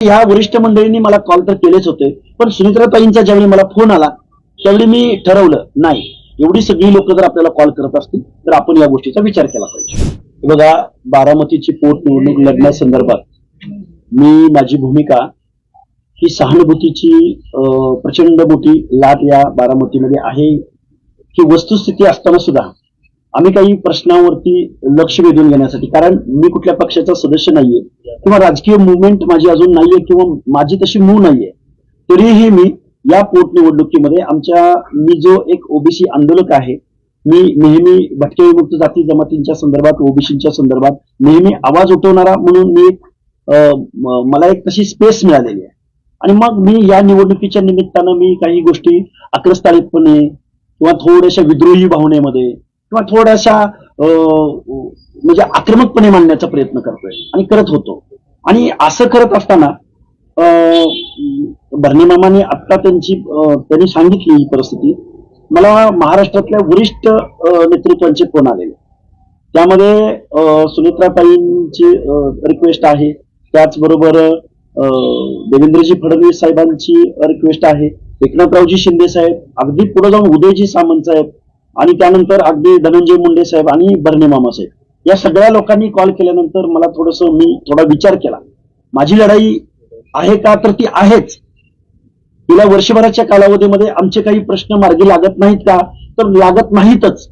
ह्या वरिष्ठ मंडळींनी मला कॉल तर केलेच होते, पण सुनित्राताईंचा ज्यावेळी मला फोन आला त्यावेळी मी ठरवलं नाही, एवढी सगळी लोक जर आपल्याला कॉल करत असतील तर आपण या गोष्टीचा विचार केला पाहिजे। बघा, बारामतीची पोटनिवडणूक लढण्यासंदर्भात माझी भूमिका ही सहानुभूतीची प्रचंड मोठी लाट या बारामतीमध्ये आहे ही वस्तुस्थिती असताना सुद्धा आम्ही काही प्रश्नावरती लक्ष वेधून घेण्यासाठी, कारण मी कुठल्या पक्षाचा सदस्य नाहीये किंवा राजकीय मुवमेंट माझी अजून नाहीये किंवा माझी तशी मूव नाहीये, तरीही मी या पोटनिवडणुकीमध्ये मी जो एक ओबीसी आंदोलक आहे, मी नेहमी भटके विमुक्त जाती जमातींच्या संदर्भात, ओबीसीच्या संदर्भात नेहमी आवाज उठवणारा म्हणून मला एक तशी स्पेस मिळालेली आहे। आणि मग मी या निवडणुकीच्या निमित्तानं मी काही गोष्टी आक्रस्ताळितपणे किंवा थोड्याशा विद्रोही भावनेमध्ये किंवा थोड्याशा म्हणजे आक्रमकपणे मांडण्याचा प्रयत्न करतोय आणि करत होतो। आणि असं करत असताना भरणे मामाने आता त्यांनी सांगितली ही परिस्थिती, मला महाराष्ट्रातल्या वरिष्ठ नेतृत्वांचे फोन आलेले, त्यामध्ये सुनित्राताईंची रिक्वेस्ट आहे, त्याचबरोबर देवेंद्रजी फडणवीस साहेबांची रिक्वेस्ट आहे, एकनाथरावजी शिंदे साहेब, अगदी पुढे जाऊन उदयजी सामंत साहेब आणि त्यानंतर अगदी धनंजय मुंडे साहेब आणि भरणे मामा साहेब, या सगळ्या लोकांनी कॉल केल्यानंतर मला मी थोडा विचार केला, माझी लढाई आहे का, तर ती आहेच। गेल्या वर्षभराच्या कालावधीमध्ये आमचे काही प्रश्न मार्गी लागत नाहीत का, तर लागत नाहीतच।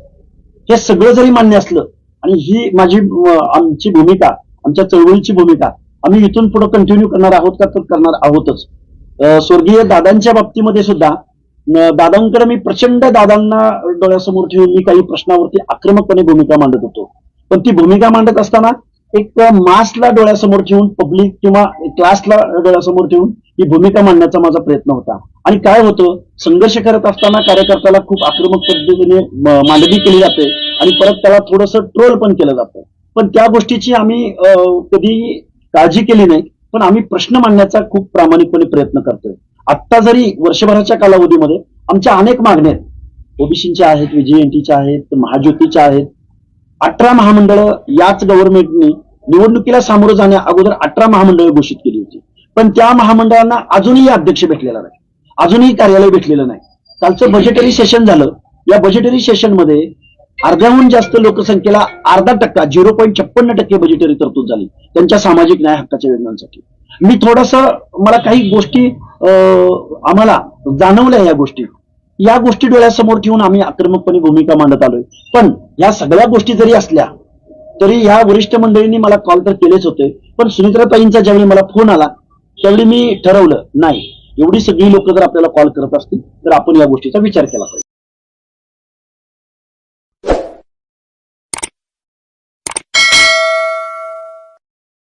हे सगळं जरी मान्य असलं आणि ही आमची भूमिका, आमच्या चळवळीची भूमिका आम्ही इथून पुढे कंटिन्यू करणार आहोत का, तर करणार आहोतच। स्वर्गीय दादांच्या बाबतीमध्ये सुद्धा दादांकडे मी प्रचंड दादांना डोळ्यासमोर ठेवून मी काही प्रश्नावरती आक्रमकपणे भूमिका मांडत होतो, पण ती भूमिका मांडत असताना एक मासला डोळ्यासमोर ठेवून, पब्लिक किंवा क्लासला डोळ्यासमोर ठेवून ही भूमिका मांडण्याचा माझा प्रयत्न होता। आणि काय होतं, संघर्ष करत असताना कार्यकर्त्याला खूप आक्रमक पद्धतीने मांडणी केली जाते आणि परत त्याला थोडंसं ट्रोल पण केलं जातं, पण त्या गोष्टीची आम्ही कधी काळजी केली नाही, पण आम्ही प्रश्न मांडण्याचा खूप प्रामाणिकपणे प्रयत्न करतोय। आत्ता जरी वर्षभराच्या कालावधीमध्ये आमच्या अनेक मागण्या आहेत, ओबीसीच्या आहेत, व्हीजीएनटीच्या आहेत, महाज्योतीच्या आहेत, 18 महामंडळ याच गव्हर्नमेंटने निवडणुकीला सामोरं जाण्या अगोदर 18 महामंडळ घोषित केली होती, पण त्या महामंडळांना अजूनही अध्यक्ष भेटलेला नाही, अजूनही कार्यालय भेटलेलं नाही। कालचं बजेटरी सेशन झालं, या बजेटरी सेशनमध्ये अर्ध्याहून जास्त लोकसंख्येला 0.5% 0.56% बजेटरी तरतूद झाली त्यांच्या सामाजिक न्याय हक्काच्या योजनांसाठी। मी मला काही गोष्टी आम्हाला जाणवल्या, या गोष्टी डोळ्यासमोर ठेवून आम्ही आक्रमकपणे भूमिका मांडत आलोय। पण या सगळ्या गोष्टी जरी असल्या तरी ह्या वरिष्ठ मंडळींनी मला कॉल तर केलेच होते, पण सुनित्राताईंचा ज्यावेळी मला फोन आला त्यावेळी मी ठरवलं नाही, एवढी सगळी लोक जर आपल्याला कॉल करत असतील तर आपण या गोष्टीचा विचार केला पाहिजे।